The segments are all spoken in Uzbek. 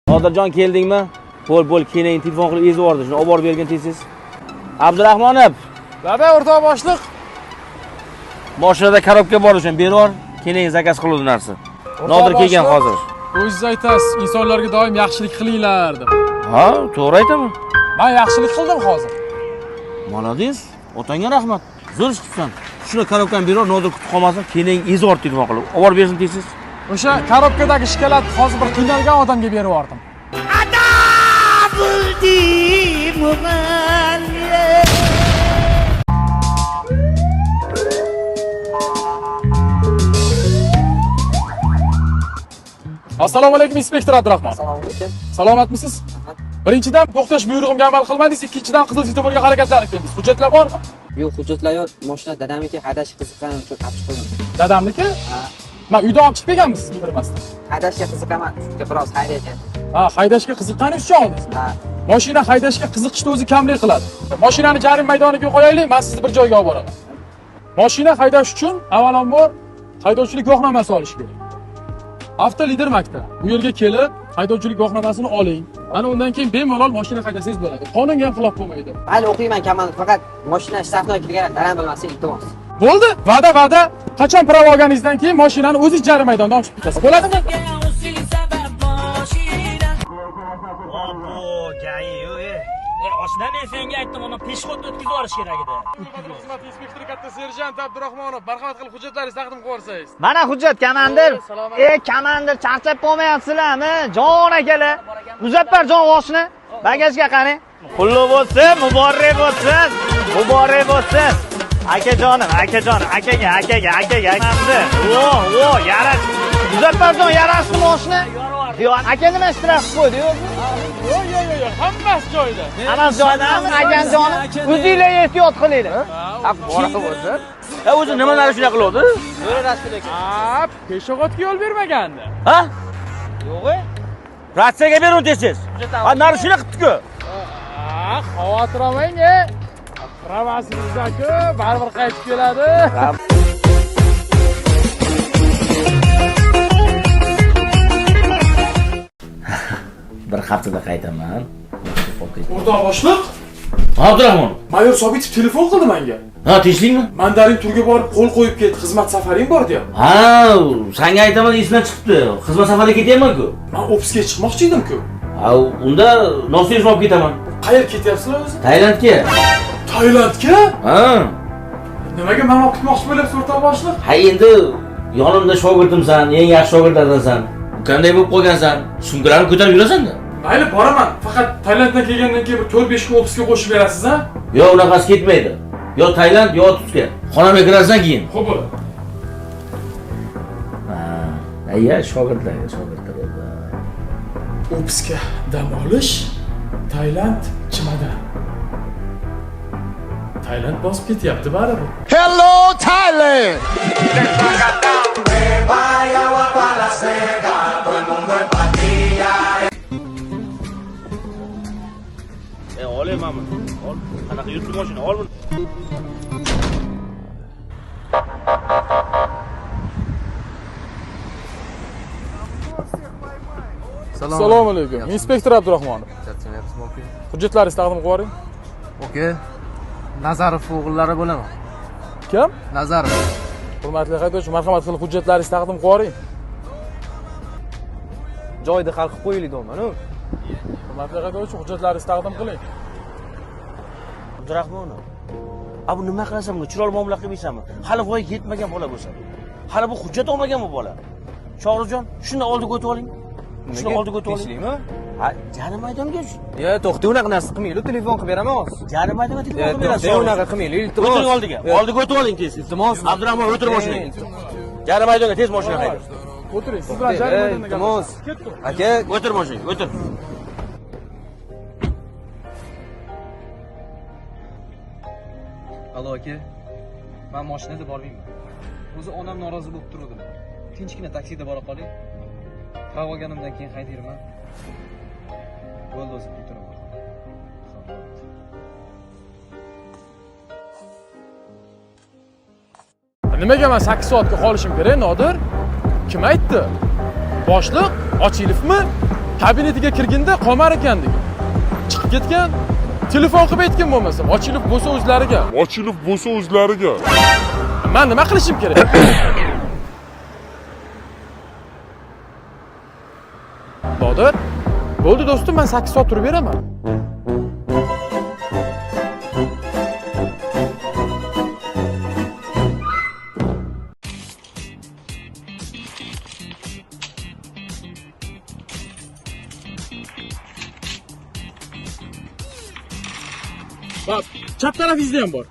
Nodirjon keldingmi? Bo'l, keyin telefon qilib ezib yubordi. Shuni olib borib bergin tez. Abdurahmonov. Dada, o'rtoq boshliq. Mashinada korobka bor uchun berib, keyin zakaz qiluvdi narsa. Nodir kelgan hozir. O'zingiz aytasiz, insonlarga doim yaxshilik qilinglar deb. Ha, to'g'ri aytaman. Men yaxshilik qildim hozir. Молодец. Otangga rahmat. Zo'r ish qilibsan. Shuni korobkani berib, Nodir kutib qolmasin, keyin ezib yuborib telefon qilib. Olib borib bersin tez. O'sha korobkadagi shikolatni hozir bir qiynalgan odamga berib yubordim. Assalomu alaykum, inspektor Abdurahmon. Assalomu alaykum. Salomatmisiz? Birinchidan to'xtash buyrug'imga amal qilmadingiz, ikkinchidan qizil svetoforga harakatlanib keldingiz. Hujjatlar bormi? Yo'q, hujjatlar yo'q. Mashina dadamniki haydashga qiziqqanim uchun olib chiqdim. Dadamniki? Ha. Men uyda olib chiqib kelganmisiz bildirmasdan. Haydashga qiziqaman, shunga biroz haydayman. Ha, haydashga qiziqqaningiz uchun oldingiz. Ha. Mashina haydashga qiziqishni o'zi kamlik qiladi. Mashinani jarima maydoniga qo'yaylik, men sizni bir joyga olib boraman. Mashina haydash uchun avvalambor haydovchilik guvohnomasi olish kerak. Avtolider maktab. Bu yerga kelib, haydovchilik guvohnomasini oling. Ana undan keyin bemalol mashina haydasangiz bo'ladi. Qonunga ham xilof bo'lmaydi. Hali o'qiyman kamanda, faqat mashina safdan kirgan dadam bilmasa iltimos. Bo'ldi? Va'da. Qachon pravo olganingizdan keyin mashinani o'zingiz jarima maydonida olib chiqib ketasiz. Bo'ladimi? Oshna, men senga aytdim, uni peshxod o'tkazib yuborish kerak edi. Xizmat inspektori katta serjant Abdurahmonov, marhamat qilib hujjatlaringizni taqdim qilib yuborsangiz. Mana hujjat komandir. Komandir, charchab qolmayapsizlarmi? Jon akalar. Muzaffarjon oshni bagajga qani. Qullu bo'lsin, muborak bo'lsin. Muborak bo'lsin. Akajonim, akaga. Vo, yarash. Muzaffarjon yarashdimi oshni? Yo'q, aka nima ishtirok qo'ydi-yu? Yo'q, hammasi joyida. Hammasi joyidami, akajonim? O'zingizlar ehtiyot qilinglar. bo'lsin. O'zi nimalar shunaqa qiladi? Peshobotga yo'l bermagandi. Ha? Yo'q. Ratsiyaga berun tez. Ha, nari shuna qilibdi-ku. Xavotir olmang. Ramasingizda-ku, baribir qaytib keladi. Bir haftada qaytaman. O'rtoq boshliq, Abdurahmon. mayor Sobitov telefon qildi menga. Ha, tinchlikmi? Mandarin turga borib qo'l qo'yib ketdi, xizmat safaring bor deyapti. Ha, senga aytaman, esdan chiqibdi. Xizmat safariga ketyapman-ku. Men ofisga chiqmoqchi edim-ku. Ha, unda nosiyaj olib ketaman. Qayerga ketyapsizlar o'zi? Tailandga. Tailandga? Ha. Nimaga men olib ketmoqchi bo'lyapsiz o'rtoq boshliq? Ha, endi yonimda shogirdimsan, eng yaxshi shogirdlardansan. Qanday bo'lib qolgansan? Sumkalarni ko'tarib yurasan-da. Mayli, boraman. Faqat Tailanddan kelgandan keyin 4-5 kun ofisga qo'shib berasiz, ha? Yo'q, unaqasi ketmaydi. Yo Tailand, yo Turkiya. Xonamga kirasan keyin. Xo'p bo'ladi. Ha, ayya, shogirdlar. Ofisga dam olish, Tailand chimada. Tailand bosib ketyapti baribir. Hello, Thailand! Olaymanmi? Ol. Qanaqa yurtli mashina? Ol buni. Assalomu alaykum. Inspektor Abdurahmonov. Hujjatlaringizni taqdim qilib yuboring. Oke. Nazarov o'g'illari bo'laman. Kim? Nazarov. Hurmatli haydovchi, marhamat qilib hujjatlaringizni taqdim qilib yuboring. Joyida hal qilib qo'yildi-ku. Hurmatli haydovchi, hujjatlaringizni taqdim qiling. Abdurahmonov. Bu nima qilasan bunga? Chiroyli muomala qilmaysanmi? Hali voyaga yetmagan bola bo'lsa. Hali bu hujjat olmagan bu bola. Shohruxjon, shuni oldiga o'tib oling. Shuni oldiga o'tib oling. Tinchlikmi? Ha, jarima maydoniga. To'xta, unaqa narsa qilmaylik, telefon qilib beraman hozir. Jarima maydoniga telefon qilib berasiz. Unaqa qilmaylik, iltimos. O'tiring oldiga. Oldiga o'tib oling tez. Iltimos. Abdurahmon, o'tir mashinaga. Jarima maydoniga tez mashina haydang. O'tiring. Siz bilan jarima maydoniga. Iltimos. Aka, O'tir mashinaga, o'tir. Allo aka. Men mashinada bormayman. O'zi onam norozi bo'lib turdi. Tinchgina taksida bora qoling. Pravo olganimdan keyin haydayman. Bo'ldi, o'zim o'tiraman. Nimaga men 8 soatga qolishim kerak, Nodir? Kim aytdi? Boshliq Ochilovmi? kabinetiga kirganda qolmar ekan degan. Chiqib ketgan. Telefon qilib aytgan bo'lmasam, ochilib bo'lsa o'zlariga. Men nima qilishim kerak? Bodir, bo'ldi do'stim, men 8 soat turib beraman. Bak, chat tarafingizda ham bor.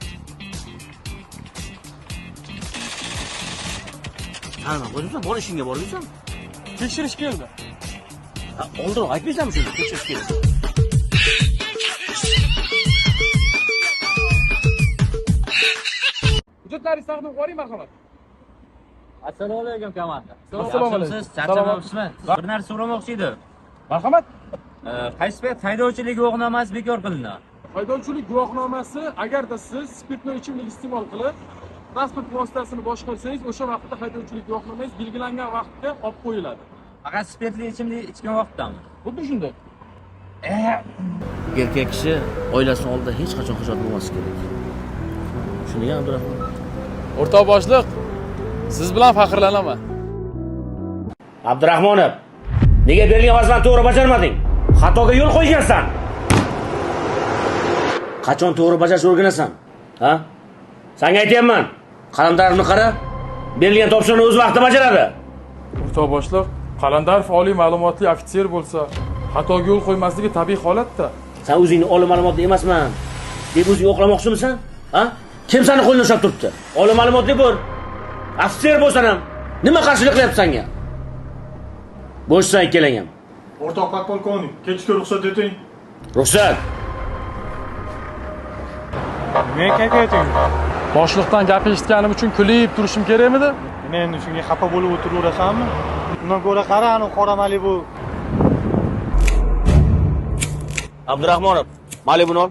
Ana, o'zingizdan bor ishingga bormaysan? Tekshirish keldi. Oldinroq aytmaysanmi shuni? Tekshirish kerak. Hujjatlaringizni taqdim qo'ying, marhamat. Assalomu alaykum komanda. Assalomu alaykum. Charchamoqchisiz? Bir narsa so'ramoqchi edim. Marhamat. Qaysi payt haydovchilik guvohnomasi bekor qilindi? Haydovchilik guvohnomasi agarda siz spirtli ichimlik iste'mol qilib transport vositasini boshqarsangiz, o'sha vaqtda haydovchilik guvohnomangiz belgilangan vaqtga olib qo'yiladi. Faqat spirtli ichimlik ichgan vaqtdami? Xuddi shunday. Erkak kishi oilasining oldida hech qachon hujjat bo'lmasi kerak. Shuni ham Abdurahmon. O'rtoq boshliq, siz bilan faxrlanaman. Abdurahmonov, nega berilgan vazifani to'g'ri bajarmading? Xatoga yo'l qo'ygansan. Qachon to'g'ri bajarishni o'rganasan? Ha? Senga aytayapman. Qalandarovni qara. Berilgan topshiriqni o'z vaqtida bajaradi. O'rtoq boshliq, Qalandarov oliy ma'lumotli ofitser bo'lsa, xatoga yo'l qo'ymasligi tabiiy holatda. Sen o'zingni oliy ma'lumotli emasman deb o'zing oqlamoqchimisan? Ha? Kim seni qo'lini ushlab turibdi? Oliy ma'lumotli bo'l. Ofitser bo'lsan ham nima qarshilik qilyapsan senga? Bo'shsan ikkalang ham. O'rtoq podpolkovnik, ketishga ruxsat eting. Ruxsat. Men qaytating. Boshliqdan gap eshitganim uchun kulib turishim kerakmidi? Men endi shunga xafa bo'lib o'tiraverasanmi? Undan ko'ra qara, anu qora Malibu. Abdurahmonov, Malibuni ol.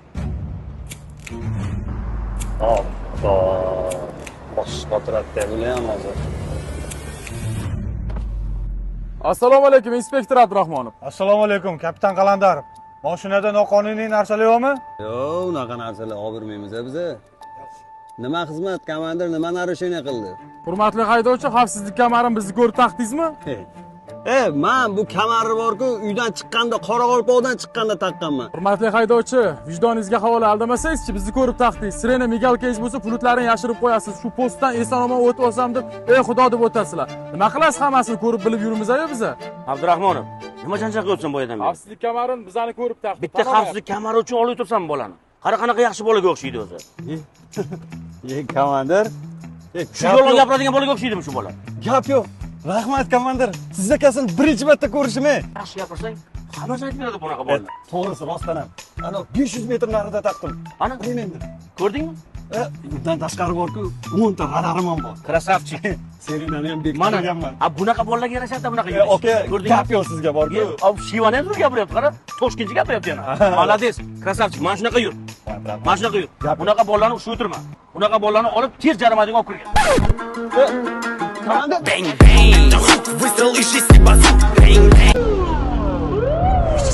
Assalomu alaykum, inspektor Abdurahmonov. Assalomu alaykum, kapitan Qalandarov. Mashinada noqonuniy narsalar yo'qmi? Yo'q, unaqa narsalar olib bermaymiz biz. Nima xizmat, komandir nima narusheniya qildi? Hurmatli haydovchi, xavfsizlik kamarini bizni ko'rib taqdingizmi? Men bu kamari bor-ku, uydan chiqqanda, Qoraqalpoqdan chiqqanda taqqanman. Hurmatli haydovchi, vijdoningizga havola aldamasangizchi, bizni ko'rib taqdingiz. Sirena migalkangiz bo'lsa, pulutlarini yashirib qo'yasiz. Shu postdan eson-omon o'tib olsam deb, ey xudo deb o'tasizlar. Nima qilasiz, hammasini ko'rib bilib yurimiz-ku biz. Abdurahmonov, nima janjal qilyapsan bu yerdan beri? Xavfsizlik kamarini bizani ko'rib taqdi. Bitta xavfsizlik kamari uchun olib tursanmi bolani? Qara qanaqa yaxshi bolaga o'xshaydi o'zi. Komandir. Shu yolg'on gapiradigan bolaga o'xshaydimi shu bola? Gap yo'q. Rahmat komandir. Siz akasini birinchi marta ko'rishim. Yaxshi gapirsang, hammasi aytib beradi bunaqa bolalar. To'g'risi rostdan ham. Ana 500 metr narida taqdim. Ana, ko'rdingmi? Undan tashqari bor-ku, 10 ta radarim ham bor. Krasavchik. Seringlarni ham bekitib Mana, qo'yganman. bunaqa bolalarga yarashadi bunaqa. Aka, gap yo'q sizga bor-ku. Shivani ham gapiryapti, qara. Toshkentcha gapiryapti yana. Молодец, krasavchik. Mana shunaqa yur. Mana shunaqa yur. Bunaqa bolalarni ushib o'tirma. Bunaqa bolalarni olib tez jarimadanga olib kirgan. Komandir.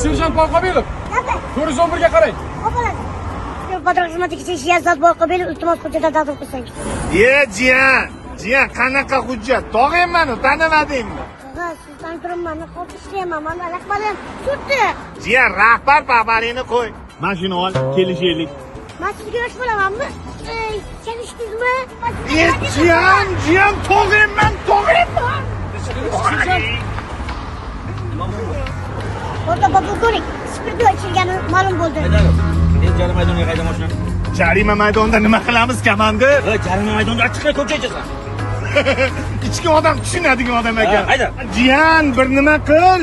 Serjant Bolqobelov. 411 ga qarang. Qadr xizmatiga Shiyazat Bolqobelov iltimos hujjatlar taqdim qilsangiz. Jiyan, qanaqa hujjat? Tog'aymanu, tanimadingmi? Ha, sizdan turibman, qo'rqishlayman, mana rahbarim turibdi. Jiyan, rahbar paparini qo'y. Mana shuni ol, kelishaylik. Men sizga yosh bo'lamanmi? Kelishdingizmi? Jiyan, tog'ayman. O'rta podpolkovnik, spirtli ichilgani ma'lum bo'ldi. Men jarima maydoniga qayda mashina? Jarima maydonida nima qilamiz, komandir? Jarima maydonida chiqib ko'cha ichasan. Ichki odam tushunadigan odam ekan. Hayda. Jiyan, bir nima qil.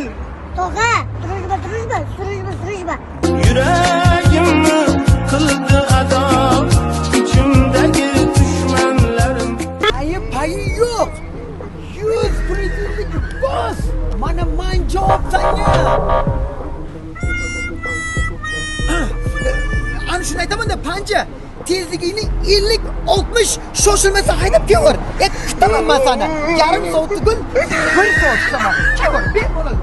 Tog'a, surishba. Yuragimni qildi ado, ichimdagi dushmanlarim. Payi yo'q. 100% bos. Mana men javob senga. Ana shuni aytaman-da, panja. Tezligini 50-60 shoshilmasa haydab kelar. Kutaman men seni. Yarim soatda gul, 1 soat kutaman. Kelar, bemalol.